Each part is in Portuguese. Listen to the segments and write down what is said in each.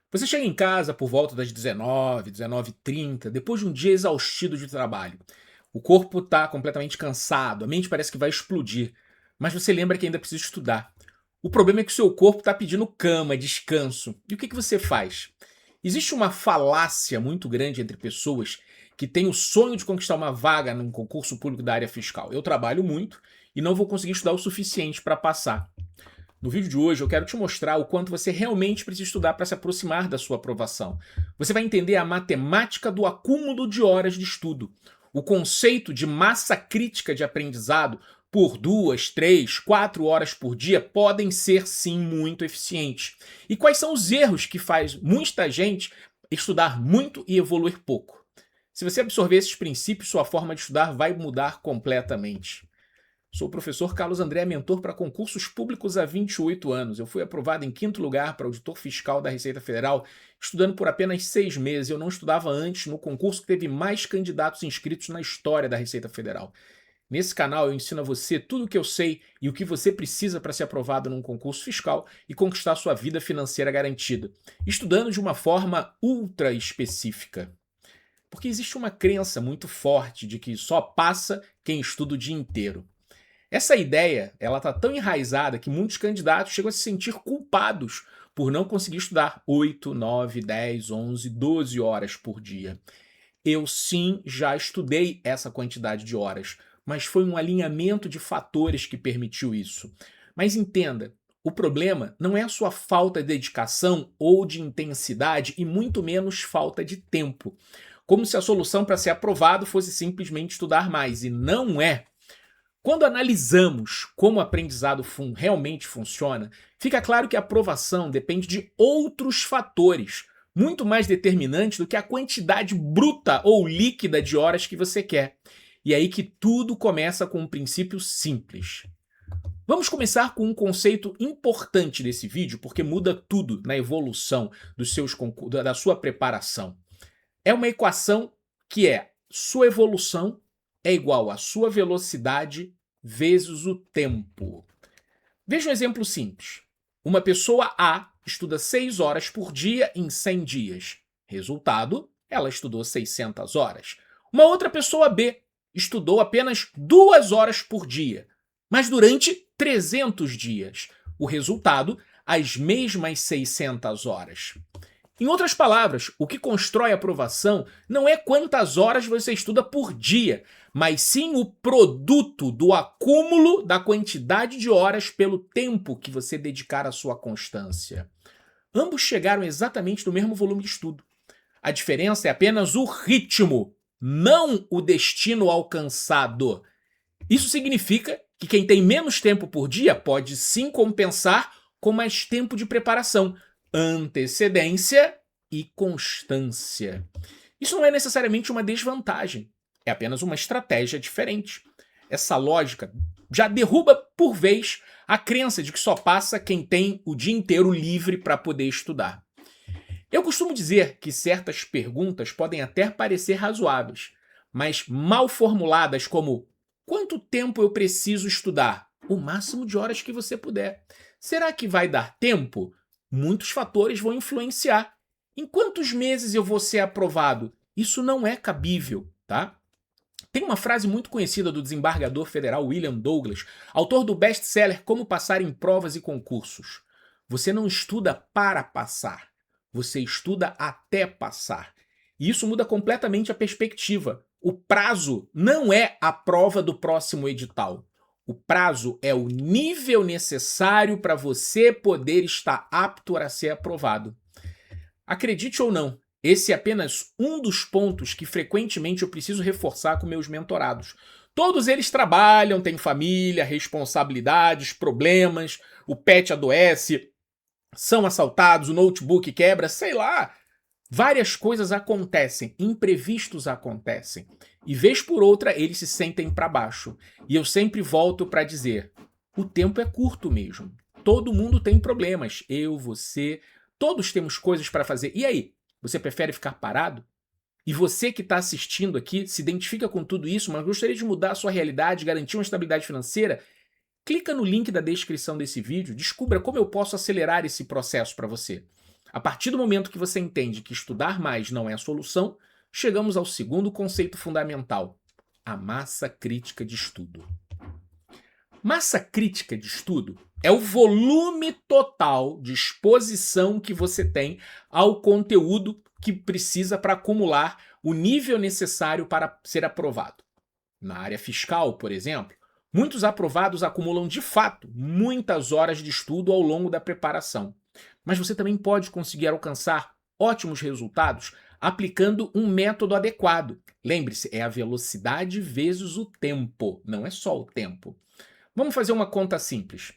Você chega em casa por volta das 19, 19h30, depois de um dia exaustido de trabalho. O corpo está completamente cansado, a mente parece que vai explodir, mas você lembra que ainda precisa estudar. O problema é que o seu corpo está pedindo cama, descanso. E o que você faz? Existe uma falácia muito grande entre pessoas que têm o sonho de conquistar uma vaga num concurso público da área fiscal. Eu trabalho muito e não vou conseguir estudar o suficiente para passar. No vídeo de hoje eu quero te mostrar o quanto você realmente precisa estudar para se aproximar da sua aprovação. Você vai entender a matemática do acúmulo de horas de estudo, o conceito de massa crítica de aprendizado por 2, 3, 4 horas por dia podem ser sim muito eficientes. E quais são os erros que faz muita gente estudar muito e evoluir pouco. Se você absorver esses princípios, sua forma de estudar vai mudar completamente. Sou o professor Carlos André, mentor para concursos públicos há 28 anos. Eu fui aprovado em 5º lugar para auditor fiscal da Receita Federal, estudando por apenas 6 meses. Eu não estudava antes no concurso que teve mais candidatos inscritos na história da Receita Federal. Nesse canal eu ensino a você tudo o que eu sei e o que você precisa para ser aprovado num concurso fiscal e conquistar sua vida financeira garantida, estudando de uma forma ultra específica. Porque existe uma crença muito forte de que só passa quem estuda o dia inteiro. Essa ideia, ela tá tão enraizada que muitos candidatos chegam a se sentir culpados por não conseguir estudar 8, 9, 10, 11, 12 horas por dia. Eu sim já estudei essa quantidade de horas, mas foi um alinhamento de fatores que permitiu isso. Mas entenda, o problema não é a sua falta de dedicação ou de intensidade e muito menos falta de tempo. Como se a solução para ser aprovado fosse simplesmente estudar mais, e não é. Quando analisamos como o aprendizado realmente funciona, fica claro que a aprovação depende de outros fatores, muito mais determinantes do que a quantidade bruta ou líquida de horas que você quer. E é aí que tudo começa com um princípio simples. Vamos começar com um conceito importante desse vídeo, porque muda tudo na evolução da sua preparação. É uma equação que é: sua evolução é igual à sua velocidade vezes o tempo. Veja um exemplo simples. Uma pessoa A estuda 6 horas por dia em 100 dias. Resultado, ela estudou 600 horas. Uma outra pessoa B estudou apenas 2 horas por dia, mas durante 300 dias. O resultado, as mesmas 600 horas. Em outras palavras, o que constrói a aprovação não é quantas horas você estuda por dia, mas sim o produto do acúmulo da quantidade de horas pelo tempo que você dedicar à sua constância. Ambos chegaram exatamente no mesmo volume de estudo. A diferença é apenas o ritmo, não o destino alcançado. Isso significa que quem tem menos tempo por dia pode sim compensar com mais tempo de preparação, antecedência e constância. Isso não é necessariamente uma desvantagem, é apenas uma estratégia diferente. Essa lógica já derruba por vez a crença de que só passa quem tem o dia inteiro livre para poder estudar. Eu costumo dizer que certas perguntas podem até parecer razoáveis, mas mal formuladas, como: quanto tempo eu preciso estudar? O máximo de horas que você puder. Será que vai dar tempo? Muitos fatores vão influenciar. Em quantos meses eu vou ser aprovado? Isso não é cabível, tá? Tem uma frase muito conhecida do desembargador federal William Douglas, autor do best-seller Como Passar em Provas e Concursos. Você não estuda para passar, você estuda até passar. E isso muda completamente a perspectiva. O prazo não é a prova do próximo edital. O prazo é o nível necessário para você poder estar apto a ser aprovado. Acredite ou não, esse é apenas um dos pontos que frequentemente eu preciso reforçar com meus mentorados. Todos eles trabalham, têm família, responsabilidades, problemas, o pet adoece, são assaltados, o notebook quebra, sei lá. Várias coisas acontecem, imprevistos acontecem. E vez por outra eles se sentem para baixo. E eu sempre volto para dizer: o tempo é curto mesmo. Todo mundo tem problemas. Eu, você, todos temos coisas para fazer. E aí? Você prefere ficar parado? E você que está assistindo aqui se identifica com tudo isso, mas gostaria de mudar a sua realidade, garantir uma estabilidade financeira? Clica no link da descrição desse vídeo, descubra como eu posso acelerar esse processo para você. A partir do momento que você entende que estudar mais não é a solução, chegamos ao segundo conceito fundamental: a massa crítica de estudo. Massa crítica de estudo é o volume total de exposição que você tem ao conteúdo que precisa para acumular o nível necessário para ser aprovado. Na área fiscal, por exemplo, muitos aprovados acumulam de fato muitas horas de estudo ao longo da preparação. Mas você também pode conseguir alcançar ótimos resultados aplicando um método adequado. Lembre-se, é a velocidade vezes o tempo, não é só o tempo. Vamos fazer uma conta simples.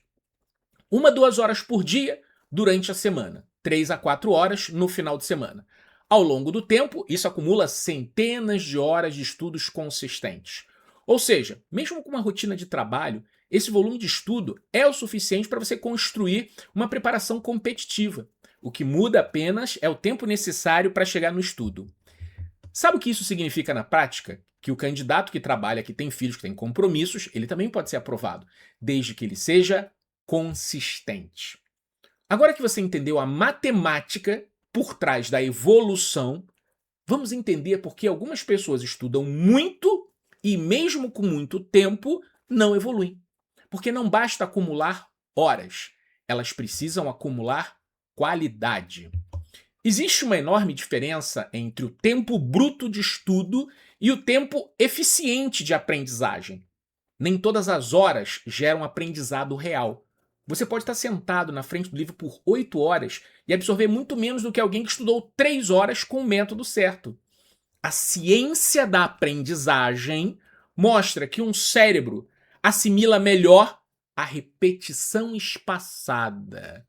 1-2 horas por dia durante a semana, 3 a 4 horas no final de semana. Ao longo do tempo, isso acumula centenas de horas de estudos consistentes. Ou seja, mesmo com uma rotina de trabalho, esse volume de estudo é o suficiente para você construir uma preparação competitiva. O que muda apenas é o tempo necessário para chegar no estudo. Sabe o que isso significa na prática? Que o candidato que trabalha, que tem filhos, que tem compromissos, ele também pode ser aprovado, desde que ele seja consistente. Agora que você entendeu a matemática por trás da evolução, vamos entender por que algumas pessoas estudam muito e, mesmo com muito tempo, não evoluem. Porque não basta acumular horas, elas precisam acumular qualidade. Existe uma enorme diferença entre o tempo bruto de estudo e o tempo eficiente de aprendizagem. Nem todas as horas geram aprendizado real. Você pode estar sentado na frente do livro por 8 horas e absorver muito menos do que alguém que estudou 3 horas com o método certo. A ciência da aprendizagem mostra que um cérebro assimila melhor a repetição espaçada.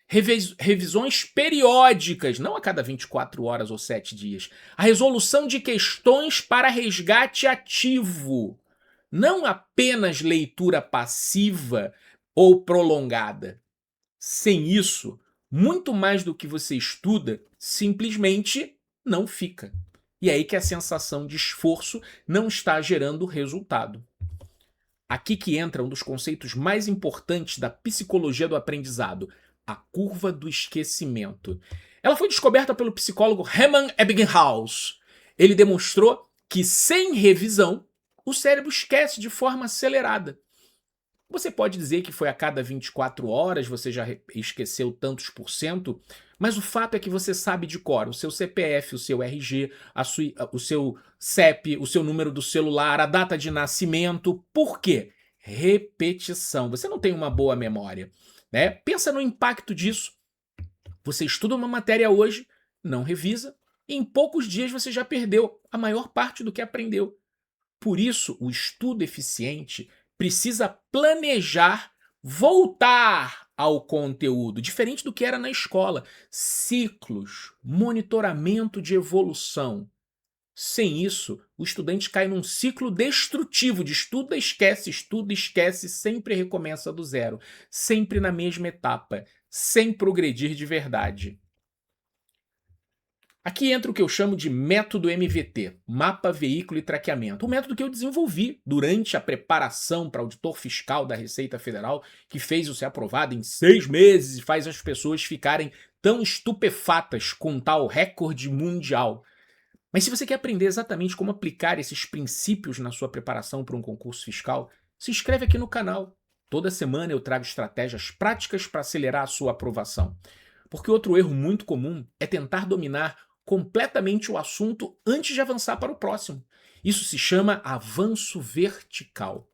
Revisões periódicas, não a cada 24 horas ou 7 dias. A resolução de questões para resgate ativo. Não apenas leitura passiva ou prolongada. Sem isso, muito mais do que você estuda simplesmente não fica. E é aí que a sensação de esforço não está gerando resultado. Aqui que entra um dos conceitos mais importantes da psicologia do aprendizado, a curva do esquecimento. Ela foi descoberta pelo psicólogo Hermann Ebbinghaus. Ele demonstrou que sem revisão, o cérebro esquece de forma acelerada. Você pode dizer que foi a cada 24 horas você já esqueceu tantos por cento, mas o fato é que você sabe de cor o seu CPF, o seu RG, o seu CEP, o seu número do celular, a data de nascimento. Por quê? Repetição. Você não tem uma boa memória, né? Pensa no impacto disso. Você estuda uma matéria hoje, não revisa, e em poucos dias você já perdeu a maior parte do que aprendeu. Por isso, o estudo eficiente precisa planejar voltar ao conteúdo, diferente do que era na escola. Ciclos, monitoramento de evolução. Sem isso, o estudante cai num ciclo destrutivo de estuda, esquece, sempre recomeça do zero, sempre na mesma etapa, sem progredir de verdade. Aqui entra o que eu chamo de método MVT, Mapa, Veículo e Traqueamento. O método que eu desenvolvi durante a preparação para auditor fiscal da Receita Federal, que fez eu ser aprovado em 6 meses e faz as pessoas ficarem tão estupefatas com tal recorde mundial. Mas se você quer aprender exatamente como aplicar esses princípios na sua preparação para um concurso fiscal, se inscreve aqui no canal. Toda semana eu trago estratégias práticas para acelerar a sua aprovação. Porque outro erro muito comum é tentar dominar completamente o assunto antes de avançar para o próximo. Isso se chama avanço vertical.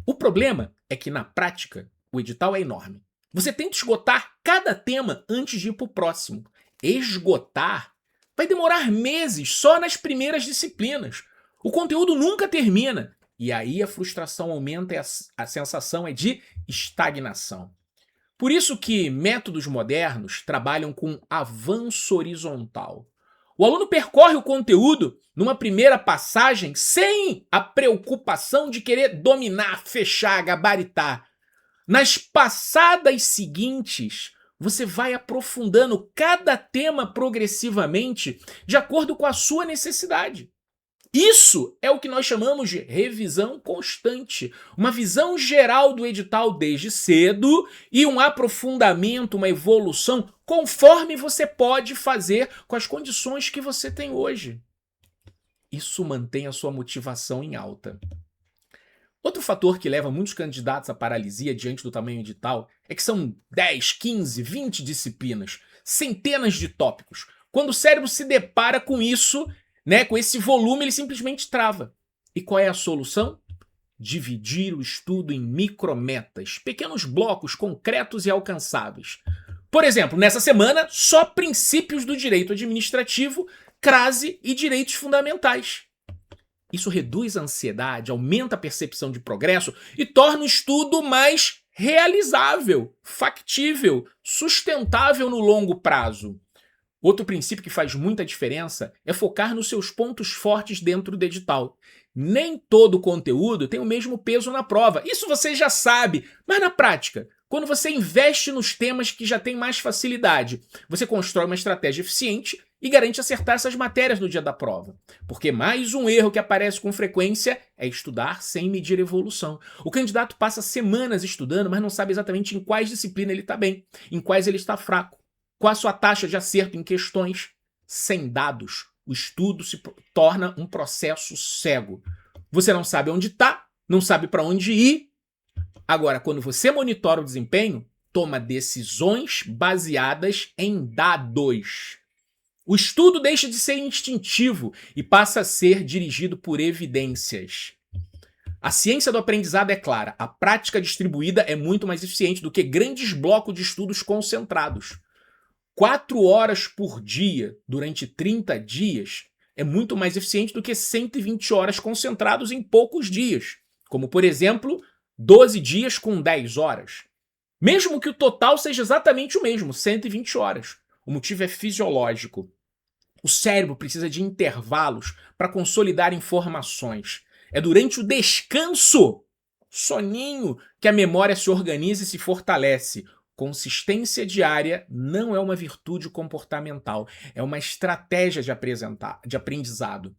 O problema é que, na prática, o edital é enorme. Você tenta esgotar cada tema antes de ir para o próximo. Esgotar vai demorar meses só nas primeiras disciplinas. O conteúdo nunca termina. E aí a frustração aumenta e a sensação é de estagnação. Por isso que métodos modernos trabalham com avanço horizontal. O aluno percorre o conteúdo numa primeira passagem sem a preocupação de querer dominar, fechar, gabaritar. Nas passadas seguintes, você vai aprofundando cada tema progressivamente de acordo com a sua necessidade. Isso é o que nós chamamos de revisão constante. Uma visão geral do edital desde cedo e um aprofundamento, uma evolução conforme você pode fazer com as condições que você tem hoje. Isso mantém a sua motivação em alta. Outro fator que leva muitos candidatos à paralisia diante do tamanho edital é que são 10, 15, 20 disciplinas, centenas de tópicos. Quando o cérebro se depara com isso, com esse volume, ele simplesmente trava. E qual é a solução? Dividir o estudo em micrometas, pequenos blocos concretos e alcançáveis. Por exemplo, nessa semana, só princípios do direito administrativo, crase e direitos fundamentais. Isso reduz a ansiedade, aumenta a percepção de progresso e torna o estudo mais realizável, factível, sustentável no longo prazo. Outro princípio que faz muita diferença é focar nos seus pontos fortes dentro do edital. Nem todo conteúdo tem o mesmo peso na prova. Isso você já sabe, mas na prática, quando você investe nos temas que já têm mais facilidade, você constrói uma estratégia eficiente e garante acertar essas matérias no dia da prova. Porque mais um erro que aparece com frequência é estudar sem medir evolução. O candidato passa semanas estudando, mas não sabe exatamente em quais disciplinas ele está bem, em quais ele está fraco. Qual a sua taxa de acerto em questões? Sem dados, o estudo se torna um processo cego. Você não sabe onde está, não sabe para onde ir. Agora, quando você monitora o desempenho, toma decisões baseadas em dados. O estudo deixa de ser instintivo e passa a ser dirigido por evidências. A ciência do aprendizado é clara. A prática distribuída é muito mais eficiente do que grandes blocos de estudos concentrados. 4 horas por dia durante 30 dias é muito mais eficiente do que 120 horas concentrados em poucos dias, como, por exemplo, 12 dias com 10 horas. Mesmo que o total seja exatamente o mesmo, 120 horas. O motivo é fisiológico. O cérebro precisa de intervalos para consolidar informações. É durante o descanso, soninho, que a memória se organiza e se fortalece. Consistência diária não é uma virtude comportamental, é uma estratégia de aprendizado.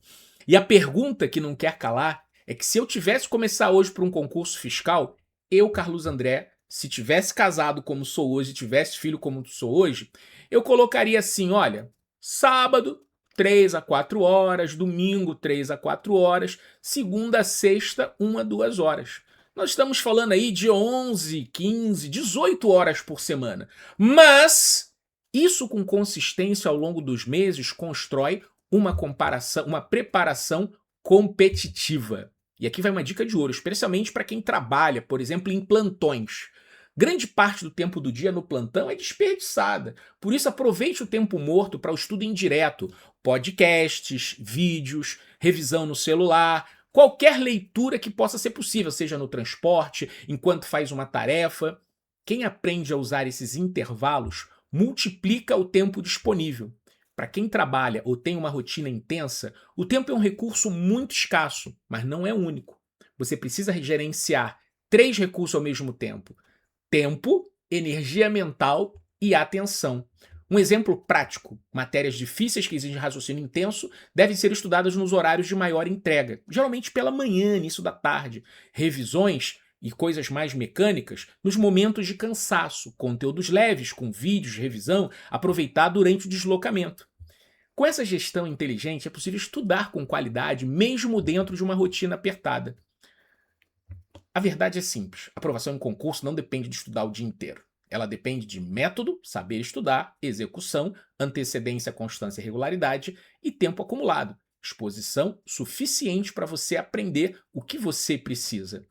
E a pergunta que não quer calar é que se eu tivesse que começar hoje para um concurso fiscal, eu, Carlos André, se tivesse casado como sou hoje, tivesse filho como sou hoje, eu colocaria assim, olha, sábado, 3 a 4 horas, domingo, 3 a 4 horas, segunda a sexta, 1 a 2 horas. Nós estamos falando aí de 11, 15, 18 horas por semana. Mas isso com consistência ao longo dos meses constrói uma preparação competitiva. E aqui vai uma dica de ouro, especialmente para quem trabalha, por exemplo, em plantões. Grande parte do tempo do dia no plantão é desperdiçada. Por isso, aproveite o tempo morto para o estudo indireto. Podcasts, vídeos, revisão no celular, qualquer leitura que possa ser possível, seja no transporte, enquanto faz uma tarefa. Quem aprende a usar esses intervalos multiplica o tempo disponível. Para quem trabalha ou tem uma rotina intensa, o tempo é um recurso muito escasso, mas não é único. Você precisa gerenciar 3 recursos ao mesmo tempo: tempo, energia mental e atenção. Um exemplo prático: matérias difíceis que exigem raciocínio intenso devem ser estudadas nos horários de maior entrega, geralmente pela manhã, início da tarde. Revisões e coisas mais mecânicas nos momentos de cansaço, conteúdos leves, com vídeos de revisão, aproveitar durante o deslocamento. Com essa gestão inteligente, é possível estudar com qualidade, mesmo dentro de uma rotina apertada. A verdade é simples: a aprovação em concurso não depende de estudar o dia inteiro. Ela depende de método, saber estudar, execução, antecedência, constância e regularidade e tempo acumulado. Exposição suficiente para você aprender o que você precisa.